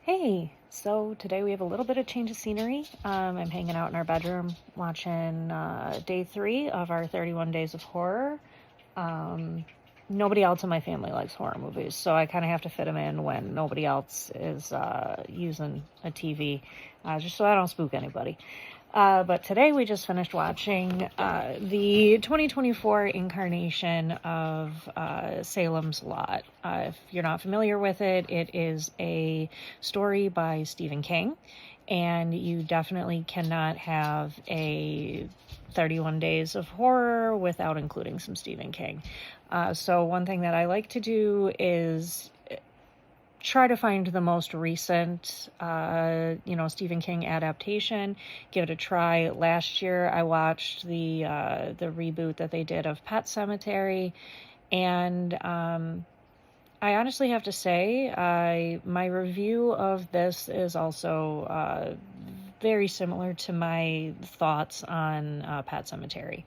Hey, so today we have a little bit of change of scenery. I'm hanging out in our bedroom watching day 3 of our 31 Days of Horror. Nobody else in my family likes horror movies, so I kind of have to fit them in when nobody else is using a TV, just so I don't spook anybody. But today we just finished watching the 2024 incarnation of Salem's Lot. If you're not familiar with it, it is a story by Stephen King, and you definitely cannot have a 31 Days of Horror without including some Stephen King. So one thing that I like to do is try to find the most recent, Stephen King adaptation, give it a try. Last year, I watched the reboot that they did of Pet Sematary, and I honestly have to say, my review of this is also very similar to my thoughts on Pet Sematary.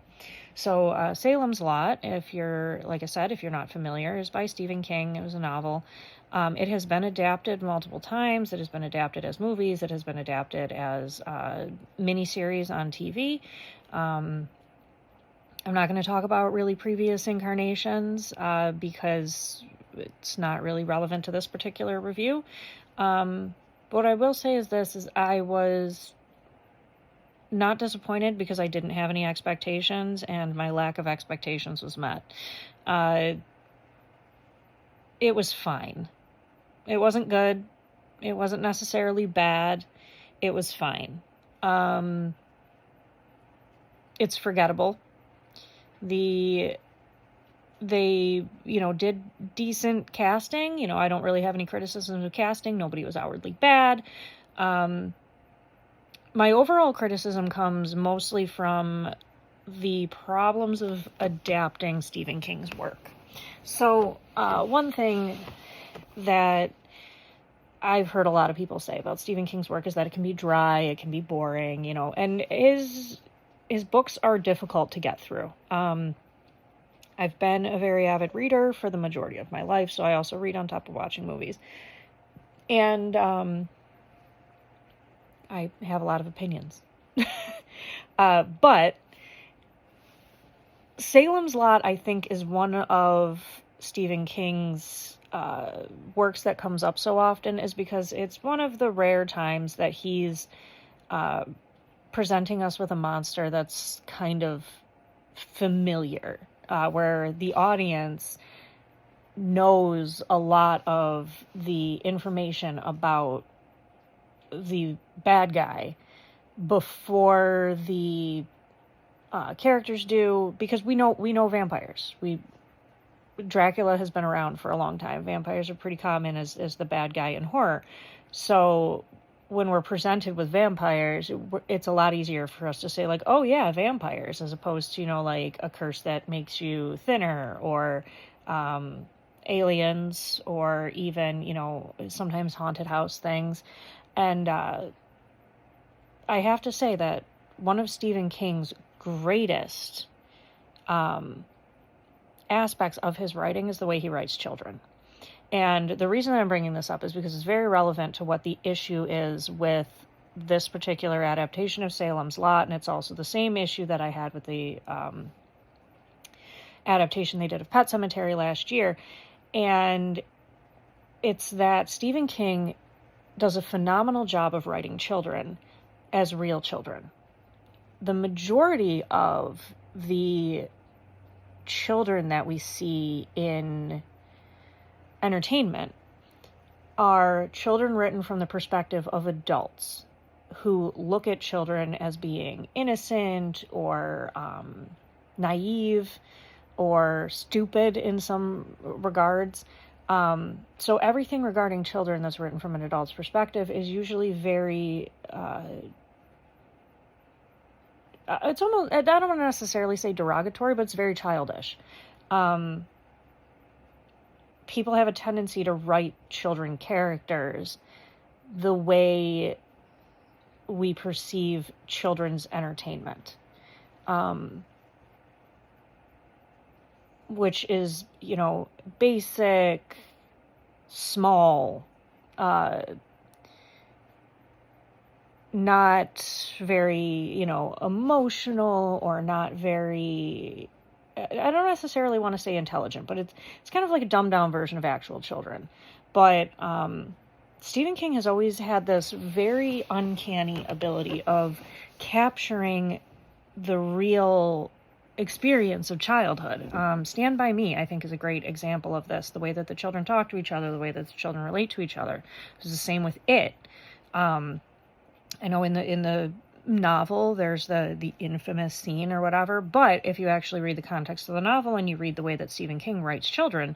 So Salem's Lot, if you're not familiar, is by Stephen King. It was a novel. It has been adapted multiple times. It has been adapted as movies. It has been adapted as miniseries on TV. I'm not going to talk about really previous incarnations because it's not really relevant to this particular review. What I will say is this, is I was not disappointed because I didn't have any expectations, and my lack of expectations was met. It was fine. It wasn't good. It wasn't necessarily bad. It was fine. It's forgettable. They did decent casting. I don't really have any criticisms of casting. Nobody was outwardly bad. My overall criticism comes mostly from the problems of adapting Stephen King's work. So, one thing that I've heard a lot of people say about Stephen King's work is that it can be dry, it can be boring, and his books are difficult to get through. I've been a very avid reader for the majority of my life, so I also read on top of watching movies. And I have a lot of opinions. But Salem's Lot, I think, is one of Stephen King's works that comes up so often, is because it's one of the rare times that he's presenting us with a monster that's kind of familiar, where the audience knows a lot of the information about the bad guy before the characters do, because we know vampires. Dracula has been around for a long time. Vampires are pretty common as the bad guy in horror. So when we're presented with vampires, it's a lot easier for us to say, like, oh yeah, vampires, as opposed to, like a curse that makes you thinner, or aliens, or even, sometimes haunted house things. And I have to say that one of Stephen King's greatest aspects of his writing is the way he writes children. And the reason I'm bringing this up is because it's very relevant to what the issue is with this particular adaptation of Salem's Lot, and it's also the same issue that I had with the adaptation they did of Pet Sematary last year. And it's that Stephen King does a phenomenal job of writing children as real children. The majority of the children that we see in entertainment are children written from the perspective of adults who look at children as being innocent, or naive, or stupid in some regards. So everything regarding children that's written from an adult's perspective is usually very, it's almost, I don't want to necessarily say derogatory, but it's very childish. People have a tendency to write children characters the way we perceive children's entertainment. Which is, basic, small, not very, emotional, or not very, I don't necessarily want to say intelligent, but it's kind of like a dumbed down version of actual children. But Stephen King has always had this very uncanny ability of capturing the real experience of childhood. Stand By Me, I think, is a great example of this. The way that the children talk to each other, the way that the children relate to each other. It's the same with It. I know in the novel there's the infamous scene or whatever, but if you actually read the context of the novel and you read the way that Stephen King writes children,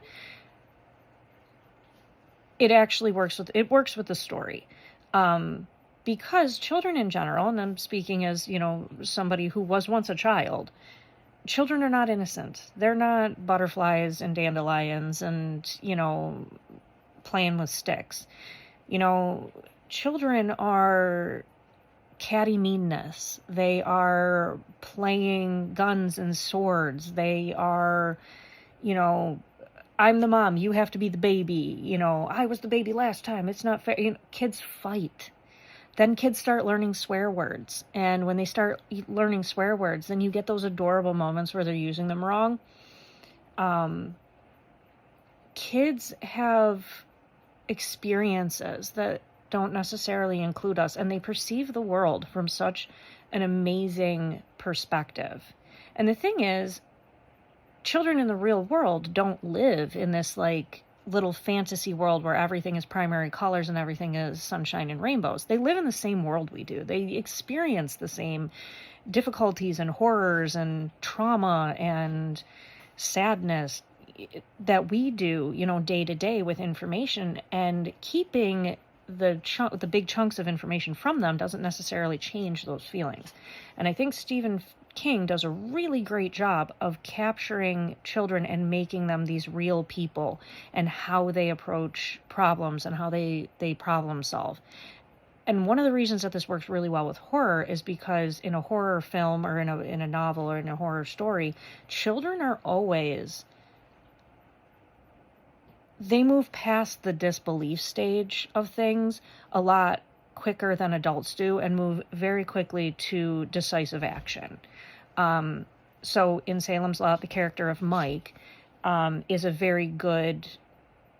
it actually works with the story. Because children in general, and I'm speaking as, somebody who was once a child, children are not innocent. They're not butterflies and dandelions and, playing with sticks. Children are catty meanness. They are playing guns and swords. They are, I'm the mom, you have to be the baby. I was the baby last time. It's not fair. Kids fight. Then kids start learning swear words. And when they start learning swear words, then you get those adorable moments where they're using them wrong. Kids have experiences that don't necessarily include us, and they perceive the world from such an amazing perspective. And the thing is, children in the real world don't live in this little fantasy world where everything is primary colors and everything is sunshine and rainbows. They live in the same world we do. They experience the same difficulties and horrors and trauma and sadness that we do, day to day with information. And keeping the big chunks of information from them doesn't necessarily change those feelings. And I think Stephen King does a really great job of capturing children and making them these real people and how they approach problems and how they problem solve. And one of the reasons that this works really well with horror is because in a horror film or in a novel or in a horror story, children are always, they move past the disbelief stage of things a lot quicker than adults do and move very quickly to decisive action. So in Salem's Lot, the character of Mike is a very good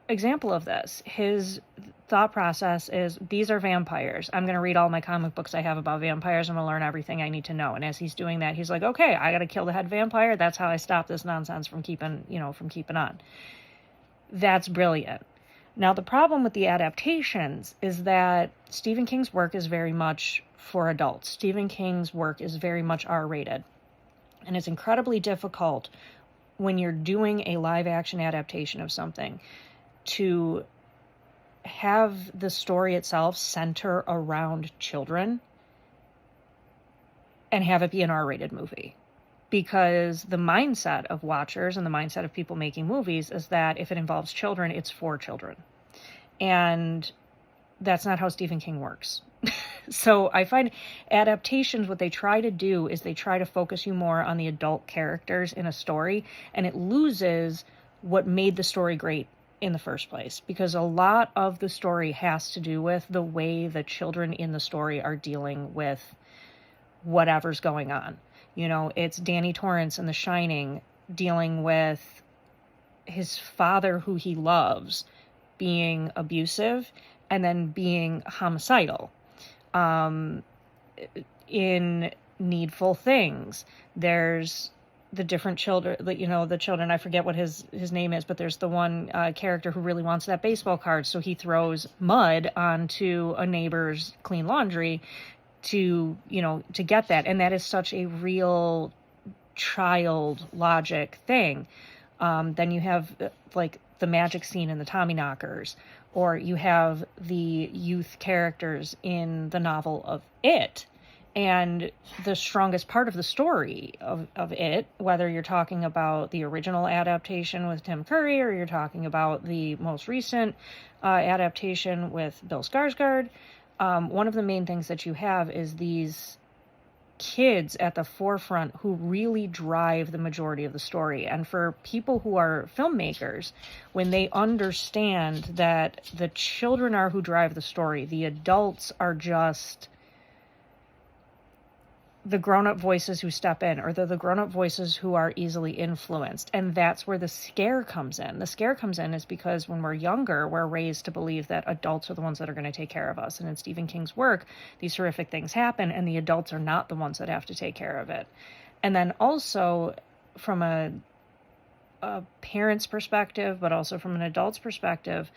example of this. His thought process is, these are vampires. I'm going to read all my comic books I have about vampires. I'm going to learn everything I need to know. And as he's doing that, he's like, okay, I got to kill the head vampire. That's how I stop this nonsense from keeping on. That's brilliant. Now, the problem with the adaptations is that Stephen King's work is very much for adults. Stephen King's work is very much R-rated. And it's incredibly difficult when you're doing a live-action adaptation of something to have the story itself center around children and have it be an R-rated movie. Because the mindset of watchers and the mindset of people making movies is that if it involves children, it's for children. And that's not how Stephen King works. So I find adaptations, what they try to do is they try to focus you more on the adult characters in a story, and it loses what made the story great in the first place. Because a lot of the story has to do with the way the children in the story are dealing with whatever's going on. It's Danny Torrance in The Shining dealing with his father, who he loves, being abusive and then being homicidal. In Needful Things, there's the different children, the children, I forget what his name is, but there's the one character who really wants that baseball card, so he throws mud onto a neighbor's clean laundry to get that. And that is such a real child logic thing. Then you have the magic scene in the Tommyknockers, or you have the youth characters in the novel of It. And the strongest part of the story of It, whether you're talking about the original adaptation with Tim Curry or you're talking about the most recent adaptation with Bill Skarsgård, one of the main things that you have is these kids at the forefront who really drive the majority of the story. And for people who are filmmakers, when they understand that the children are who drive the story, the adults are just the grown-up voices who step in, or they're the grown-up voices who are easily influenced. And that's where the scare comes in. The scare comes in is because when we're younger, we're raised to believe that adults are the ones that are going to take care of us. And in Stephen King's work, these horrific things happen, and the adults are not the ones that have to take care of it. And then also from a parent's perspective, but also from an adult's perspective,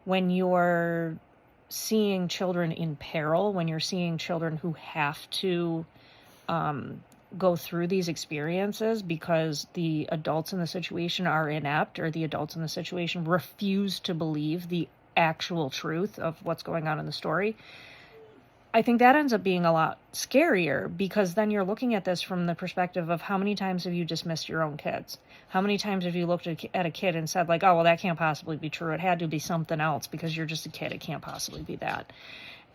when you're seeing children in peril, when you're seeing children who have to go through these experiences because the adults in the situation are inept, or the adults in the situation refuse to believe the actual truth of what's going on in the story, I think that ends up being a lot scarier, because then you're looking at this from the perspective of how many times have you dismissed your own kids? How many times have you looked at a kid and said, like, oh, well, that can't possibly be true. It had to be something else because you're just a kid. It can't possibly be that.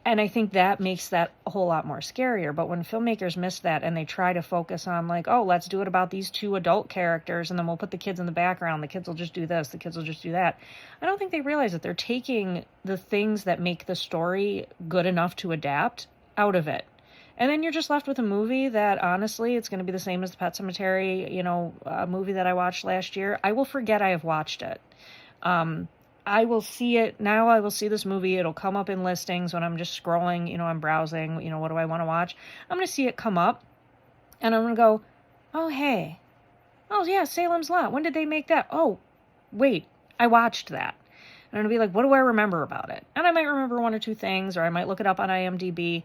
And I think that makes that a whole lot more scarier. But when filmmakers miss that and they try to focus on, like, oh, let's do it about these two adult characters and then we'll put the kids in the background. The kids will just do this. The kids will just do that. I don't think they realize that they're taking the things that make the story good enough to adapt out of it. And then you're just left with a movie that, honestly, it's going to be the same as the Pet Sematary, movie that I watched last year. I will forget I have watched it. I will see it now. I will see this movie. It'll come up in listings when I'm just scrolling, I'm browsing, what do I want to watch? I'm going to see it come up and I'm going to go, oh, hey, oh yeah, Salem's Lot. When did they make that? Oh, wait, I watched that. And I'm going to be like, what do I remember about it? And I might remember one or two things, or I might look it up on IMDb.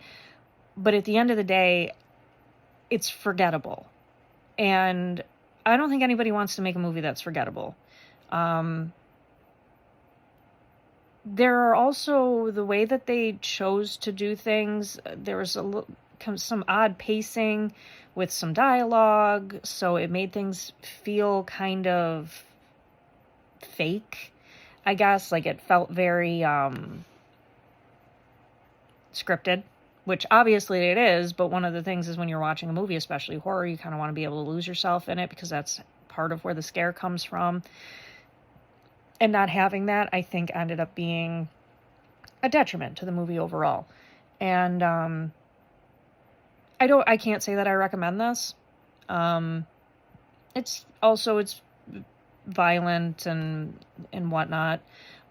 But at the end of the day, it's forgettable. And I don't think anybody wants to make a movie that's forgettable. There are also the way that they chose to do things. There was some odd pacing with some dialogue, so it made things feel kind of fake, I guess. Like, it felt very scripted, which obviously it is, but one of the things is when you're watching a movie, especially horror, you kind of want to be able to lose yourself in it because that's part of where the scare comes from. And not having that, I think, ended up being a detriment to the movie overall. And I can't say that I recommend this. It's violent and whatnot,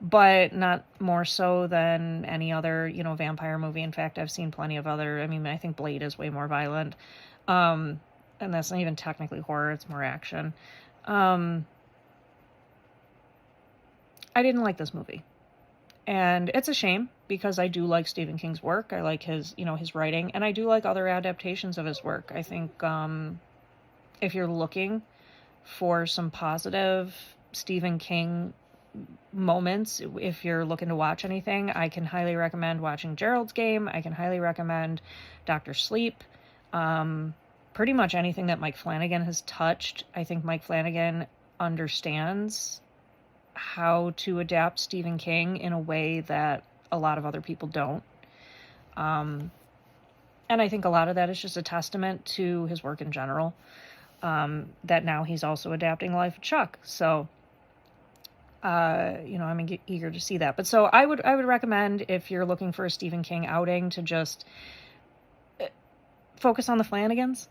but not more so than any other, vampire movie. In fact, I've seen plenty of other. I think Blade is way more violent. And that's not even technically horror, it's more action. I didn't like this movie. And it's a shame because I do like Stephen King's work. I like his writing, and I do like other adaptations of his work. I think if you're looking for some positive Stephen King moments, if you're looking to watch anything, I can highly recommend watching Gerald's Game. I can highly recommend Dr. Sleep. Pretty much anything that Mike Flanagan has touched. I think Mike Flanagan understands how to adapt Stephen King in a way that a lot of other people don't. And I think a lot of that is just a testament to his work in general, that now he's also adapting Life of Chuck. So, I'm eager to see that. But so I would recommend, if you're looking for a Stephen King outing, to just focus on the Flanagans.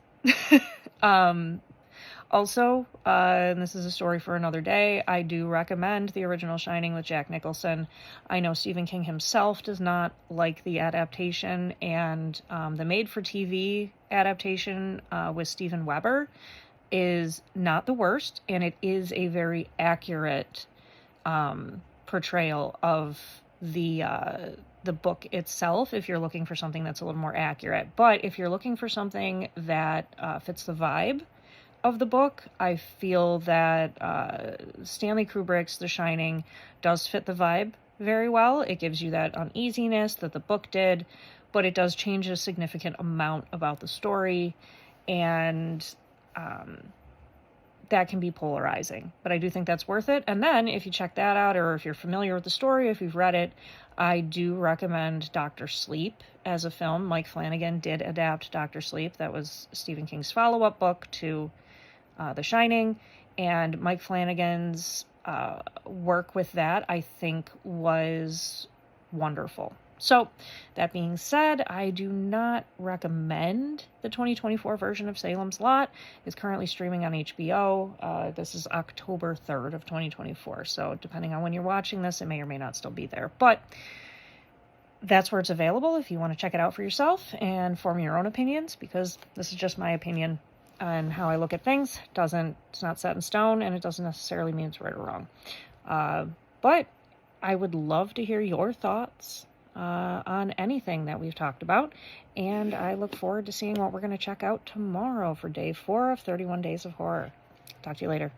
Also, and this is a story for another day, I do recommend the original Shining with Jack Nicholson. I know Stephen King himself does not like the adaptation, and the made-for-TV adaptation with Steven Weber is not the worst, and it is a very accurate portrayal of the book itself, if you're looking for something that's a little more accurate. But if you're looking for something that fits the vibe of the book, I feel that Stanley Kubrick's The Shining does fit the vibe very well. It gives you that uneasiness that the book did, but it does change a significant amount about the story, and that can be polarizing. But I do think that's worth it. And then if you check that out, or if you're familiar with the story, if you've read it, I do recommend Dr. Sleep as a film. Mike Flanagan did adapt Dr. Sleep. That was Stephen King's follow-up book to The Shining, and Mike Flanagan's work with that, I think, was wonderful. So, that being said, I do not recommend the 2024 version of Salem's Lot. It's currently streaming on HBO. This is October 3rd of 2024. So, depending on when you're watching this, it may or may not still be there. But that's where it's available if you want to check it out for yourself and form your own opinions, because this is just my opinion on how I look at things. It's not set in stone, and it doesn't necessarily mean it's right or wrong. But I would love to hear your thoughts on anything that we've talked about, and I look forward to seeing what we're going to check out tomorrow for day 4 of 31 Days of Horror. Talk to you later.